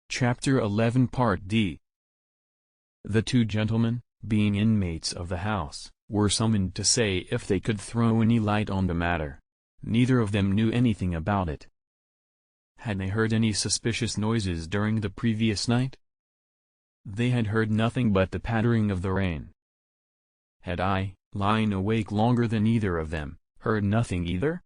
Chapter 11 Part D. The two gentlemen, being inmates of the house, were summoned to say if they could throw any light on the matter. Neither of them knew anything about it. Had they heard any suspicious noises during the previous night? They had heard nothing but the pattering of the rain. Had I, lying awake longer than either of them, heard nothing either?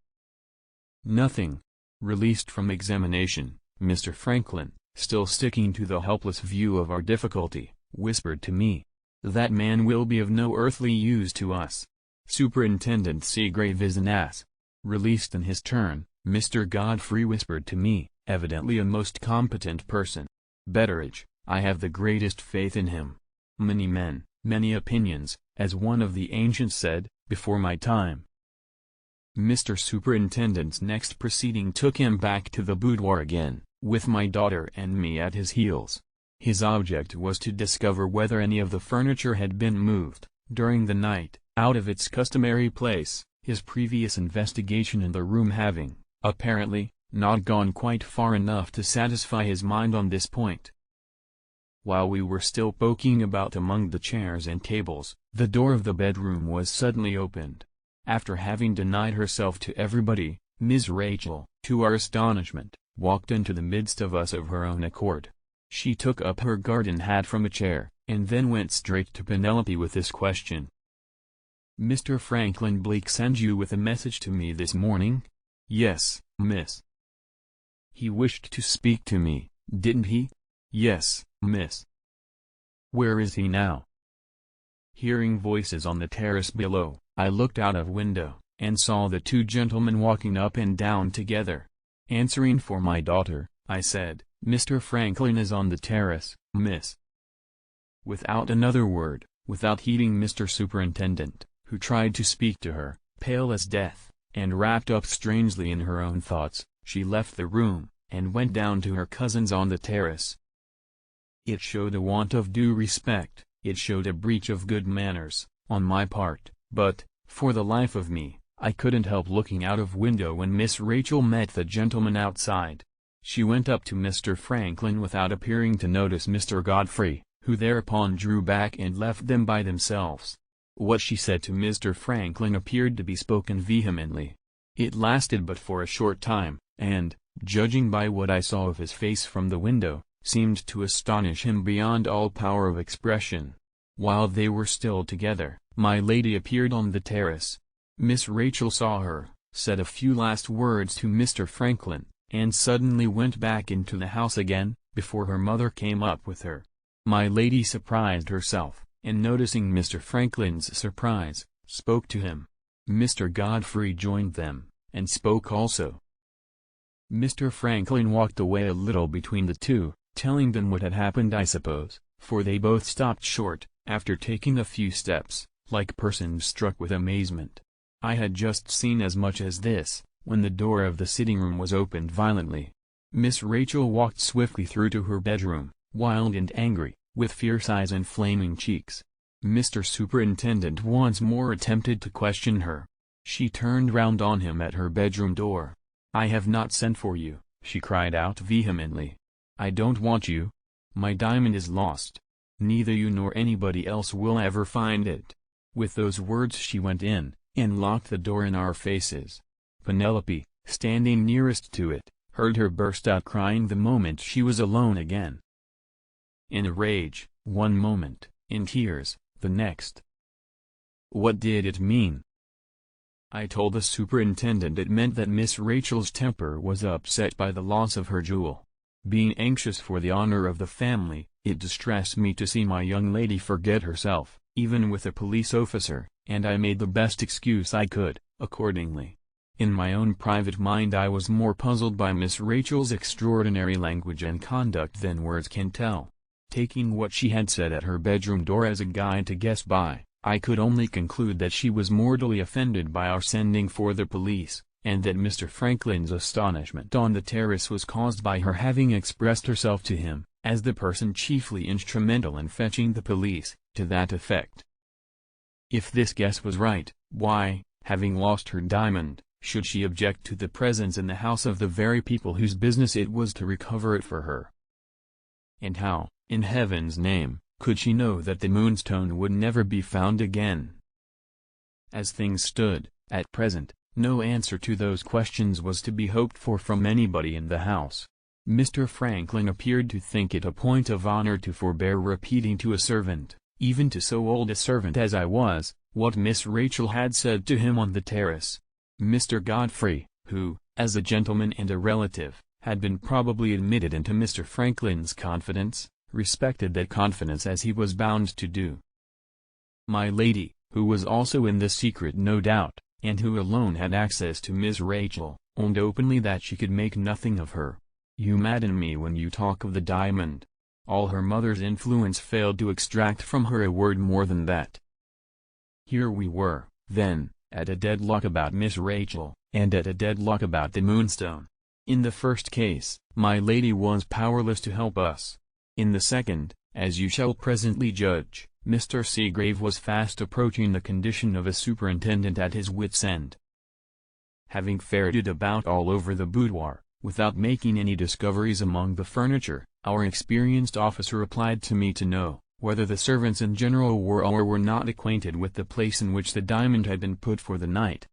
Nothing. Released from examination, Mr. Franklin, still sticking to the helpless view of our difficulty, whispered to me, "That man will be of no earthly use to us. Superintendent Seagrave is an ass." Released in his turn, Mr. Godfrey whispered to me, evidently a most competent person, "Betteridge, I have the greatest faith in him. Many men, many opinions, as one of the ancients said, before my time." Mr. Superintendent's next proceeding took him back to the boudoir again, with my daughter and me at his heels. His object was to discover whether any of the furniture had been moved, during the night, out of its customary place, his previous investigation in the room having, apparently, not gone quite far enough to satisfy his mind on this point. While we were still poking about among the chairs and tables, the door of the bedroom was suddenly opened. After having denied herself to everybody, Miss Rachel, to our astonishment, walked into the midst of us of her own accord. She took up her garden hat from a chair, and then went straight to Penelope with this question. "Mr. Franklin Blake sent you with a message to me this morning?" "Yes, miss." "He wished to speak to me, didn't he?" "Yes, miss." "Where is he now?" Hearing voices on the terrace below, I looked out of window, and saw the two gentlemen walking up and down together. Answering for my daughter, I said, "Mr. Franklin is on the terrace, miss." Without another word, without heeding Mr. Superintendent, who tried to speak to her, pale as death, and wrapped up strangely in her own thoughts, she left the room, and went down to her cousins on the terrace. It showed a want of due respect, it showed a breach of good manners, on my part, but, for the life of me, I couldn't help looking out of window when Miss Rachel met the gentleman outside. She went up to Mr. Franklin without appearing to notice Mr. Godfrey, who thereupon drew back and left them by themselves. What she said to Mr. Franklin appeared to be spoken vehemently. It lasted but for a short time, and, judging by what I saw of his face from the window, seemed to astonish him beyond all power of expression. While they were still together, my lady appeared on the terrace. Miss Rachel saw her, said a few last words to Mr. Franklin, and suddenly went back into the house again, before her mother came up with her. My lady surprised herself, and noticing Mr. Franklin's surprise, spoke to him. Mr. Godfrey joined them, and spoke also. Mr. Franklin walked away a little between the two, telling them what had happened, I suppose, for they both stopped short, after taking a few steps, like persons struck with amazement. I had just seen as much as this, when the door of the sitting-room was opened violently. Miss Rachel walked swiftly through to her bedroom, wild and angry, with fierce eyes and flaming cheeks. Mr. Superintendent once more attempted to question her. She turned round on him at her bedroom door. "I have not sent for you," she cried out vehemently. "I don't want you. My diamond is lost. Neither you nor anybody else will ever find it." With those words she went in, and locked the door in our faces. Penelope, standing nearest to it, heard her burst out crying the moment she was alone again. In a rage, one moment, in tears, the next. What did it mean? I told the superintendent it meant that Miss Rachel's temper was upset by the loss of her jewel. Being anxious for the honor of the family, it distressed me to see my young lady forget herself, even with a police officer, and I made the best excuse I could, accordingly. In my own private mind I was more puzzled by Miss Rachel's extraordinary language and conduct than words can tell. Taking what she had said at her bedroom door as a guide to guess by, I could only conclude that she was mortally offended by our sending for the police, and that Mr. Franklin's astonishment on the terrace was caused by her having expressed herself to him, as the person chiefly instrumental in fetching the police, to that effect. If this guess was right, why, having lost her diamond, should she object to the presence in the house of the very people whose business it was to recover it for her? And how, in heaven's name, could she know that the Moonstone would never be found again? As things stood, at present, no answer to those questions was to be hoped for from anybody in the house. Mr. Franklin appeared to think it a point of honor to forbear repeating to a servant, even to so old a servant as I was, what Miss Rachel had said to him on the terrace. Mr. Godfrey, who, as a gentleman and a relative, had been probably admitted into Mr. Franklin's confidence, respected that confidence as he was bound to do. My lady, who was also in the secret no doubt, and who alone had access to Miss Rachel, owned openly that she could make nothing of her. "You madden me when you talk of the diamond." All her mother's influence failed to extract from her a word more than that. Here we were, then, at a deadlock about Miss Rachel, and at a deadlock about the Moonstone. In the first case, my lady was powerless to help us. In the second, as you shall presently judge, Mr. Seagrave was fast approaching the condition of a superintendent at his wits' end. Having ferreted about all over the boudoir, without making any discoveries among the furniture, our experienced officer applied to me to know whether the servants in general were or were not acquainted with the place in which the diamond had been put for the night.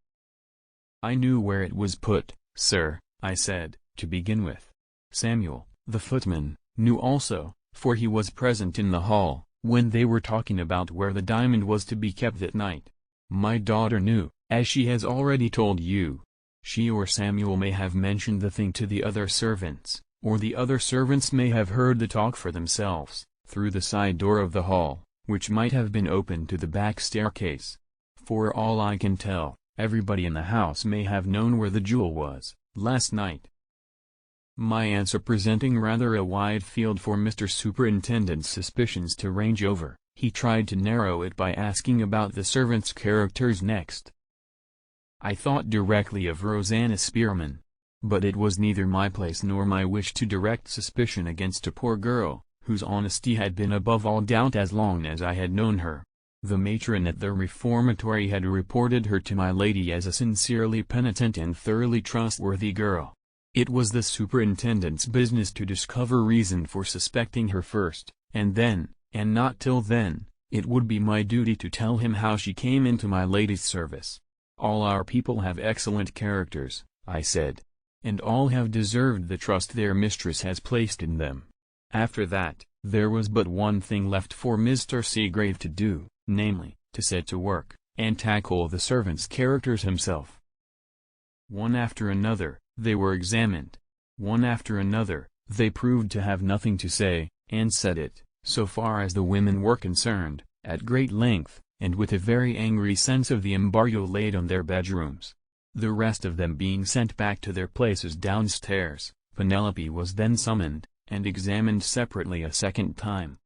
"I knew where it was put, sir," I said, to begin with. Samuel, the footman, knew also, for he was present in the hall, when they were talking about where the diamond was to be kept that night. My daughter knew, as she has already told you. She or Samuel may have mentioned the thing to the other servants, or the other servants may have heard the talk for themselves, through the side door of the hall, which might have been open to the back staircase. For all I can tell, everybody in the house may have known where the jewel was, last night. My answer presenting rather a wide field for Mr. Superintendent's suspicions to range over, he tried to narrow it by asking about the servants' characters next. I thought directly of Rosanna Spearman. But it was neither my place nor my wish to direct suspicion against a poor girl, whose honesty had been above all doubt as long as I had known her. The matron at the reformatory had reported her to my lady as a sincerely penitent and thoroughly trustworthy girl. It was the superintendent's business to discover reason for suspecting her first, and then, and not till then, it would be my duty to tell him how she came into my lady's service. "All our people have excellent characters," I said, "and all have deserved the trust their mistress has placed in them." After that, there was but one thing left for Mr. Seagrave to do, namely, to set to work, and tackle the servants' characters himself. One after another, they were examined. One after another, they proved to have nothing to say, and said it, so far as the women were concerned, at great length, and with a very angry sense of the embargo laid on their bedrooms. The rest of them being sent back to their places downstairs, Penelope was then summoned, and examined separately a second time.